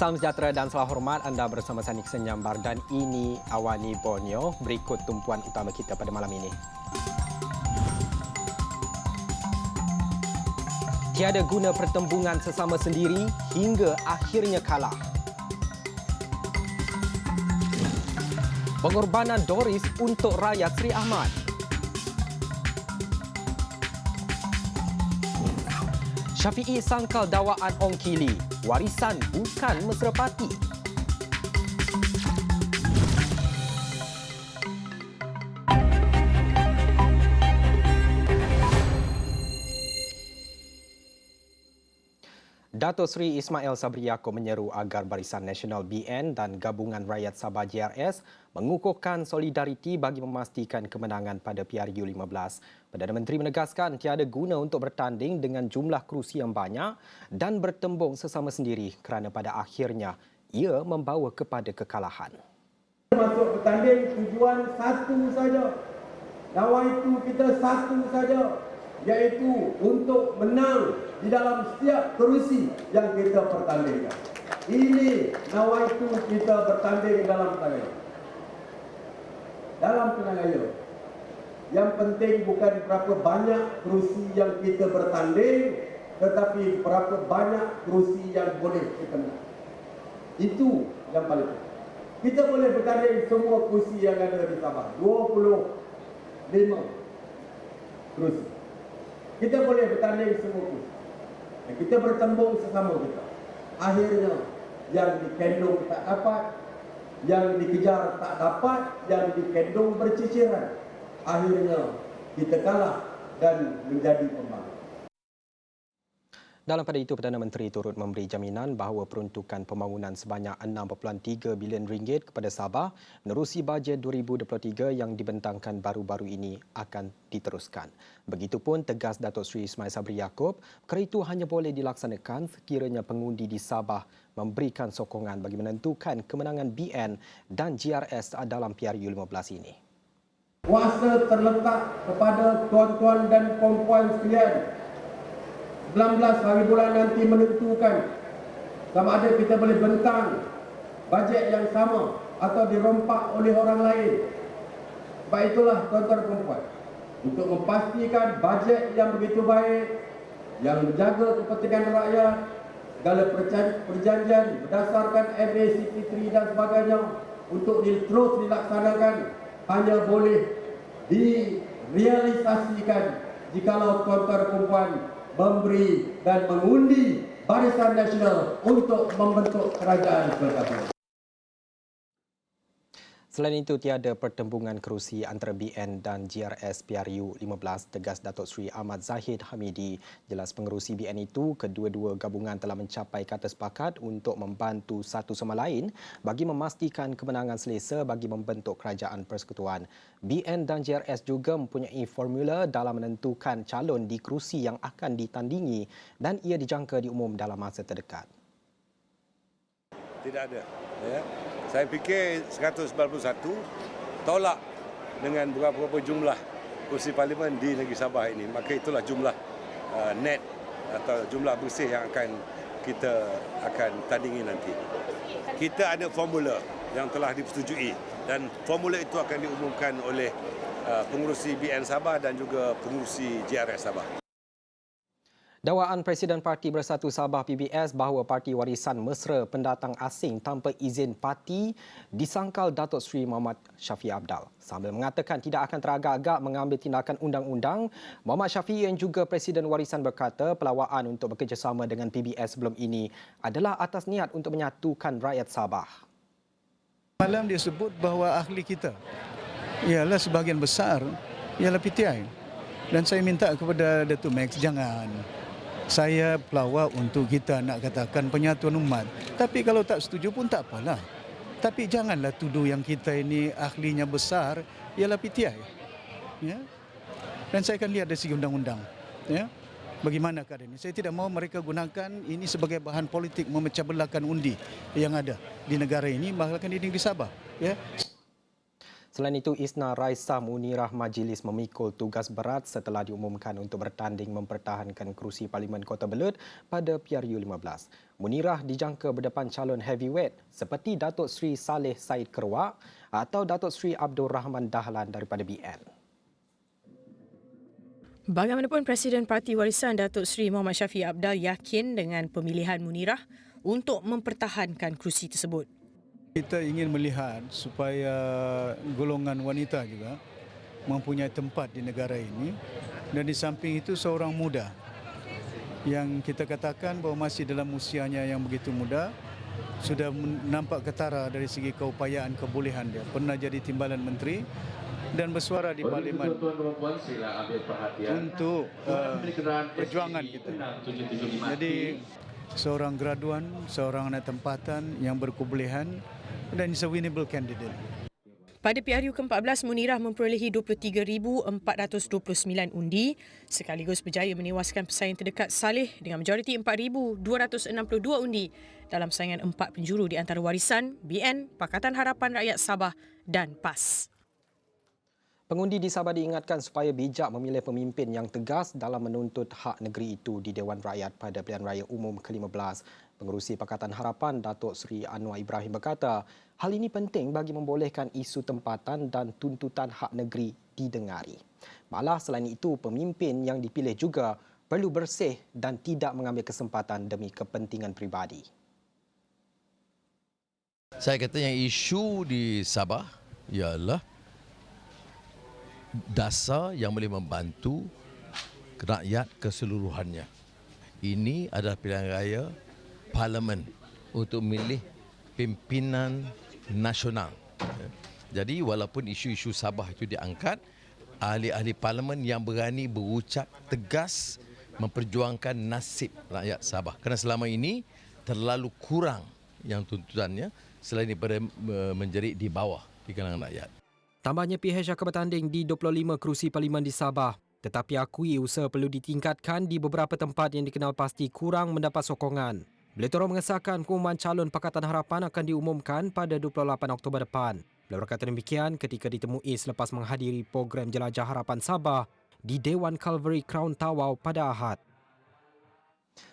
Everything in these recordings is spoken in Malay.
Salam sejahtera dan salam hormat, anda bersama saya Nixon Nyambar dan ini Awani Borneo. Berikut tumpuan utama kita pada malam ini. Tiada guna pertembungan sesama sendiri hingga akhirnya kalah. Pengorbanan Doris untuk rakyat Sri Ahmad. Syafiee sangkal dakwaan Ong Kili. Warisan bukan mesra parti. Dato' Sri Ismail Sabri Yaakob menyeru agar Barisan Nasional BN dan Gabungan Rakyat Sabah JRS mengukuhkan solidariti bagi memastikan kemenangan pada PRU15. Perdana Menteri menegaskan tiada guna untuk bertanding dengan jumlah kerusi yang banyak dan bertembung sesama sendiri kerana pada akhirnya ia membawa kepada kekalahan. Masuk bertanding tujuan satu saja. Lawan itu kita satu saja, iaitu untuk menang di dalam setiap kerusi yang kita pertandingkan. Ini nawaitu kita bertanding dalam pertandingan. Dalam pertandingan, yang penting bukan berapa banyak kerusi yang kita bertanding, tetapi berapa banyak kerusi yang boleh kita menang. Itu yang paling penting. Kita boleh bertanding semua kerusi yang ada di Sabah, 25 kerusi. Kita boleh bertanding semua kerusi. Kita bertembung sesama kita. Akhirnya yang dikendung tak dapat, yang dikejar tak dapat, yang dikendung berciciran. Akhirnya kita kalah dan menjadi pembangkang. Dalam pada itu, Perdana Menteri turut memberi jaminan bahawa peruntukan pembangunan sebanyak 6.3 bilion ringgit kepada Sabah menerusi bajet 2023 yang dibentangkan baru-baru ini akan diteruskan. Begitupun tegas Dato' Sri Ismail Sabri Yaakob, perkara itu hanya boleh dilaksanakan sekiranya pengundi di Sabah memberikan sokongan bagi menentukan kemenangan BN dan GRS dalam PRU15 ini. Kuasa terletak kepada tuan-tuan dan puan-puan sekalian. 19 hari bulan nanti menentukan sama ada kita boleh bentang bajet yang sama atau dirompak oleh orang lain. Sebab itulah tuan-tuan dan puan-puan, untuk memastikan bajet yang begitu baik, yang menjaga kepentingan rakyat, segala perjanjian berdasarkan MACP3 dan sebagainya untuk terus dilaksanakan hanya boleh direalisasikan jikalau tuan-tuan dan puan memberi dan mengundi Barisan Nasional untuk membentuk kerajaan bersama. Selain itu, tiada pertembungan kerusi antara BN dan GRS PRU15, tegas Dato' Sri Ahmad Zahid Hamidi. Jelas pengerusi BN itu, kedua-dua gabungan telah mencapai kata sepakat untuk membantu satu sama lain bagi memastikan kemenangan selesa bagi membentuk kerajaan persekutuan. BN dan GRS juga mempunyai formula dalam menentukan calon di kerusi yang akan ditandingi dan ia dijangka diumum dalam masa terdekat. Tidak ada. Ya. Saya fikir 191 tolak dengan berapa jumlah kursi parlimen di negeri Sabah ini. Maka itulah jumlah net atau jumlah bersih yang kita akan tandingi nanti. Kita ada formula yang telah disetujui dan formula itu akan diumumkan oleh pengurusi BN Sabah dan juga pengurusi GRS Sabah. Dakwaan Presiden Parti Bersatu Sabah PBS bahawa Parti Warisan Mesra pendatang asing tanpa izin parti disangkal Dato' Sri Muhammad Shafie Apdal. Sambil mengatakan tidak akan teragak-agak mengambil tindakan undang-undang, Muhammad Shafie yang juga Presiden Warisan berkata pelawaan untuk bekerjasama dengan PBS sebelum ini adalah atas niat untuk menyatukan rakyat Sabah. Malam dia sebut bahawa ahli kita ialah sebahagian besar ialah PTI. Dan saya minta kepada Datuk Max, jangan. Saya pelawak untuk kita nak katakan penyatuan umat. Tapi kalau tak setuju pun tak apalah. Tapi janganlah tuduh yang kita ini ahlinya besar ialah PTI. Ya? Dan saya akan lihat dari segi undang-undang. Ya? Bagaimana keadaan ini? Saya tidak mahu mereka gunakan ini sebagai bahan politik memecah belahkan undi yang ada di negara ini, bahkan di negeri Sabah. Ya? Selain itu, Isna Raisa Munirah Majlis memikul tugas berat setelah diumumkan untuk bertanding mempertahankan kerusi Parlimen Kota Belud pada PRU 15. Munirah dijangka berdepan calon heavyweight seperti Datuk Seri Saleh Said Keruak atau Datuk Seri Abdul Rahman Dahlan daripada BN. Bagaimanapun, Presiden Parti Warisan Datuk Seri Muhammad Syafiq Abdal yakin dengan pemilihan Munirah untuk mempertahankan kerusi tersebut. Kita ingin melihat supaya golongan wanita juga mempunyai tempat di negara ini, dan di samping itu seorang muda yang kita katakan bahawa masih dalam usianya yang begitu muda, sudah nampak ketara dari segi keupayaan kebolehan dia. Pernah jadi timbalan menteri dan bersuara di parlimen untuk perjuangan kita. Jadi seorang graduan, seorang anak tempatan yang berkebolehan dan is a winnable candidate. Pada PRU ke-14, Munirah memperolehi 23,429 undi sekaligus berjaya menewaskan pesaing terdekat Saleh dengan majoriti 4,262 undi dalam saingan 4 penjuru di antara Warisan, BN, Pakatan Harapan Rakyat Sabah dan PAS. Pengundi di Sabah diingatkan supaya bijak memilih pemimpin yang tegas dalam menuntut hak negeri itu di Dewan Rakyat pada pilihan raya umum ke-15. Pengerusi Pakatan Harapan Datuk Seri Anwar Ibrahim berkata, hal ini penting bagi membolehkan isu tempatan dan tuntutan hak negeri didengari. Malah selain itu, pemimpin yang dipilih juga perlu bersih dan tidak mengambil kesempatan demi kepentingan peribadi. Saya kata yang isu di Sabah ialah dasar yang boleh membantu rakyat keseluruhannya. Ini adalah pilihan raya Parlimen untuk memilih pimpinan nasional. Jadi walaupun isu-isu Sabah itu diangkat, ahli-ahli Parlimen yang berani berucap tegas memperjuangkan nasib rakyat Sabah. Kerana selama ini terlalu kurang yang tuntutannya selain daripada menjerit di bawah di kalangan rakyat. Tambahnya, PH akan bertanding di 25 kerusi Parlimen di Sabah. Tetapi akui usaha perlu ditingkatkan di beberapa tempat yang dikenal pasti kurang mendapat sokongan. Beliau turut mengesahkan pengumuman calon Pakatan Harapan akan diumumkan pada 28 Oktober depan. Beliau berkata demikian ketika ditemui selepas menghadiri program Jelajah Harapan Sabah di Dewan Calvary Crown Tawau pada Ahad.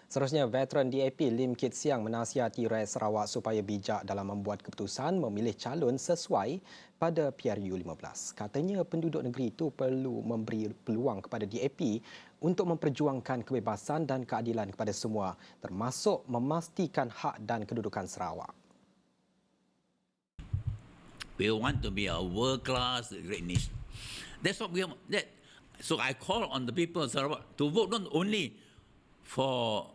Seterusnya, veteran DAP Lim Kit Siang menasihati rakyat Sarawak supaya bijak dalam membuat keputusan memilih calon sesuai pada PRU 15. Katanya penduduk negeri itu perlu memberi peluang kepada DAP untuk memperjuangkan kebebasan dan keadilan kepada semua, termasuk memastikan hak dan kedudukan Sarawak. We want to be a world-class great nation. That's what we want. So I call on the people of Sarawak to vote not only for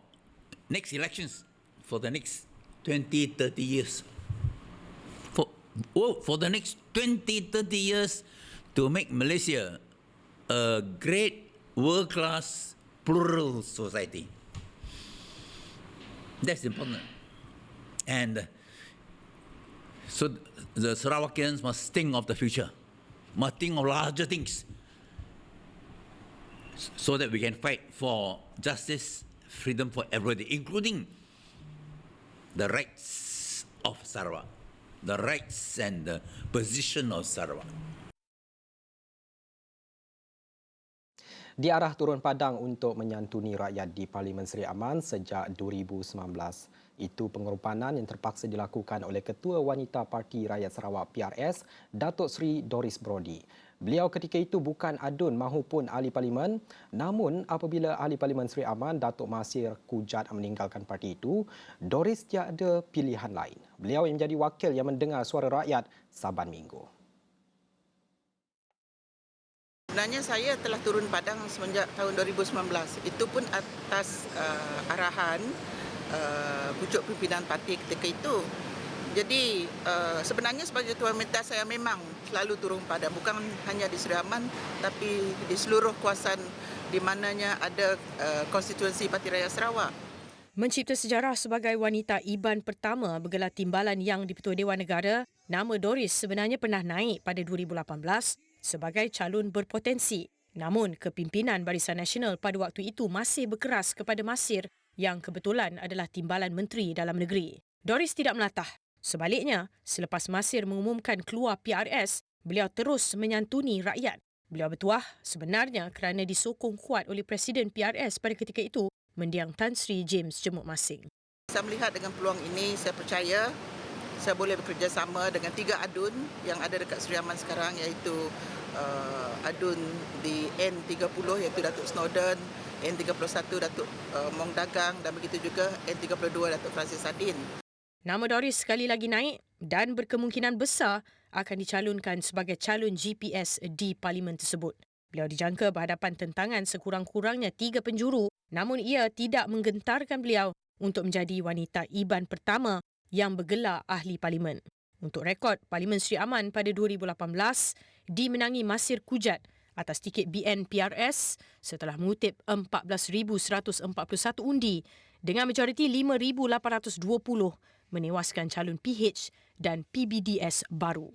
next elections, for the next 20, 30 years. For the next 20, 30 years to make Malaysia a great, world-class, plural society. That's important. And so the Sarawakians must think of the future, must think of larger things, so that we can fight for justice, freedom for everybody, including the rights of Sarawak, the rights and the position of Sarawak. Diarah turun padang untuk menyantuni rakyat di Parlimen Seri Aman sejak 2019. Itu pengerupanan yang terpaksa dilakukan oleh Ketua Wanita Parti Rakyat Sarawak PRS, Datuk Seri Doris Brody. Beliau ketika itu bukan adun mahupun ahli parlimen, namun apabila ahli parlimen Seri Aman, Datuk Masir Kujat meninggalkan parti itu, Doris tiada pilihan lain. Beliau yang menjadi wakil yang mendengar suara rakyat saban minggu. Sebenarnya saya telah turun padang semenjak tahun 2019. Itu pun atas arahan pucuk pimpinan parti ketika itu. Jadi sebenarnya sebagai Ketua Wanita saya memang selalu turun padang, bukan hanya di Seri Aman tapi di seluruh kawasan di mananya ada konstituensi Parti Rakyat Sarawak. Mencipta sejarah sebagai wanita IBAN pertama bergelar timbalan yang di-Pertua Dewan Negara, nama Doris sebenarnya pernah naik pada 2018 sebagai calon berpotensi. Namun, kepimpinan Barisan Nasional pada waktu itu masih berkeras kepada Masir yang kebetulan adalah timbalan Menteri Dalam Negeri. Doris tidak melatah. Sebaliknya, selepas Masir mengumumkan keluar PRS, beliau terus menyantuni rakyat. Beliau bertuah sebenarnya kerana disokong kuat oleh Presiden PRS pada ketika itu, mendiang Tan Sri James Jemuk Masing. Saya melihat dengan peluang ini, saya percaya saya boleh bekerjasama dengan 3 adun yang ada dekat Seri Aman sekarang, iaitu adun di N30 iaitu Datuk Snowden, N31 Datuk Mong Dagang dan begitu juga N32 Datuk Francis Sadin. Nama Doris sekali lagi naik dan berkemungkinan besar akan dicalonkan sebagai calon GPS di parlimen tersebut. Beliau dijangka berhadapan tentangan sekurang-kurangnya 3 penjuru, namun ia tidak menggentarkan beliau untuk menjadi wanita Iban pertama yang bergelar ahli parlimen. Untuk rekod, Parlimen Seri Aman pada 2018 dimenangi Masir Kujat atas tiket BN PRS setelah mengutip 14,141 undi dengan majoriti 5,820 menewaskan calon PH dan PBDS baru.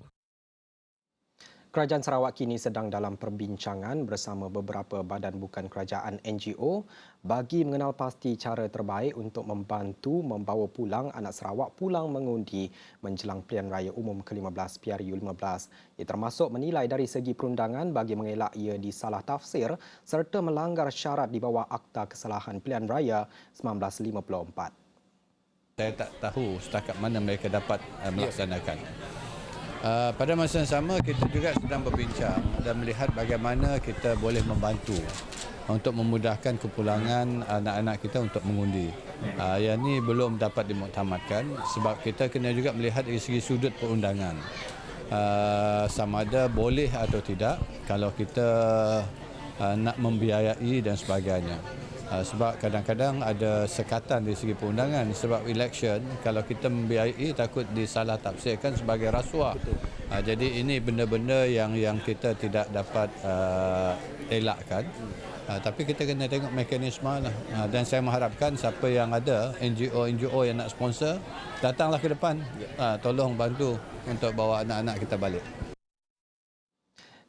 Kerajaan Sarawak kini sedang dalam perbincangan bersama beberapa badan bukan kerajaan NGO bagi mengenal pasti cara terbaik untuk membantu membawa pulang anak Sarawak pulang mengundi menjelang pilihan raya umum ke-15 PRU15. Ia termasuk menilai dari segi perundangan bagi mengelak ia disalah tafsir serta melanggar syarat di bawah Akta Kesalahan Pilihan Raya 1954. Saya tak tahu setakat mana mereka dapat melaksanakan. Pada masa yang sama, kita juga sedang berbincang dan melihat bagaimana kita boleh membantu untuk memudahkan kepulangan anak-anak kita untuk mengundi. Yang ini belum dapat dimuktamadkan sebab kita kena juga melihat dari segi sudut perundangan. Sama ada boleh atau tidak kalau kita nak membiayai dan sebagainya. Sebab kadang-kadang ada sekatan dari segi perundangan sebab election kalau kita membiayai takut disalah tafsirkan sebagai rasuah. Jadi ini benda-benda yang kita tidak dapat elakkan. Tapi kita kena tengok mekanisme lah. Dan saya mengharapkan siapa yang ada NGO yang nak sponsor datanglah ke depan. Tolong bantu untuk bawa anak-anak kita balik.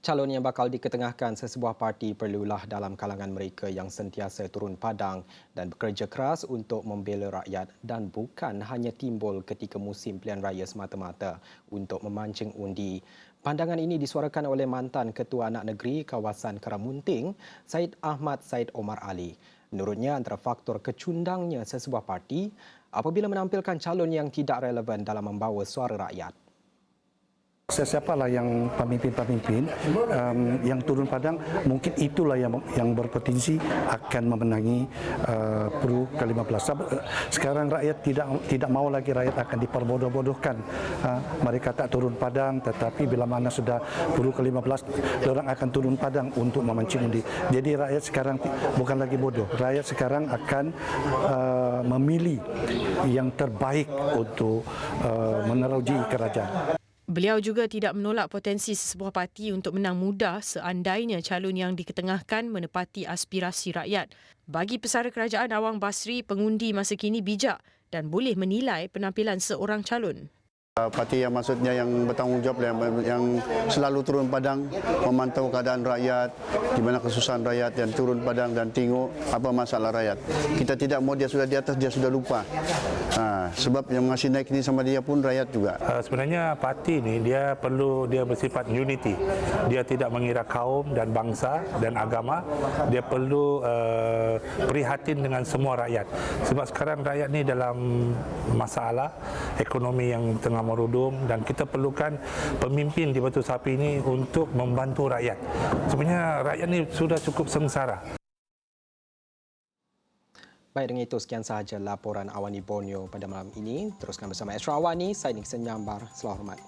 Calon yang bakal diketengahkan sesebuah parti perlulah dalam kalangan mereka yang sentiasa turun padang dan bekerja keras untuk membela rakyat dan bukan hanya timbul ketika musim pilihan raya semata-mata untuk memancing undi. Pandangan ini disuarakan oleh mantan Ketua Anak Negeri kawasan Karamunting, Syed Ahmad Syed Omar Ali. Menurutnya, antara faktor kecundangnya sesebuah parti apabila menampilkan calon yang tidak relevan dalam membawa suara rakyat. Siapalah yang pemimpin-pemimpin yang turun padang, mungkin itulah yang berpotensi akan memenangi PRU ke-15. Sekarang rakyat tidak mau lagi rakyat akan diperbodoh-bodohkan. Mereka tak turun padang, tetapi bila mana sudah PRU ke-15, orang akan turun padang untuk memancing undi. Jadi rakyat sekarang bukan lagi bodoh. Rakyat sekarang akan memilih yang terbaik untuk meneroji kerajaan. Beliau juga tidak menolak potensi sesebuah parti untuk menang mudah seandainya calon yang diketengahkan menepati aspirasi rakyat. Bagi pesara kerajaan Awang Basri, pengundi masa kini bijak dan boleh menilai penampilan seorang calon. Parti yang maksudnya yang bertanggungjawab yang selalu turun padang memantau keadaan rakyat, di mana kesusahan rakyat, dan turun padang dan tengok apa masalah rakyat. Kita tidak mau dia sudah di atas, dia sudah lupa. Sebab yang masih naik ini sama dia pun rakyat juga. Sebenarnya parti ini dia bersifat unity. Dia tidak mengira kaum dan bangsa dan agama. Dia perlu prihatin dengan semua rakyat. Sebab sekarang rakyat ni dalam masalah ekonomi yang tengah merudum dan kita perlukan pemimpin di Batu Sapi ini untuk membantu rakyat. Sebenarnya rakyat ni sudah cukup sengsara. Baik, dengan itu sekian sahaja laporan Awani Borneo pada malam ini. Teruskan bersama Esra Awani, saya Nixon Nyambar. Selamat hormat.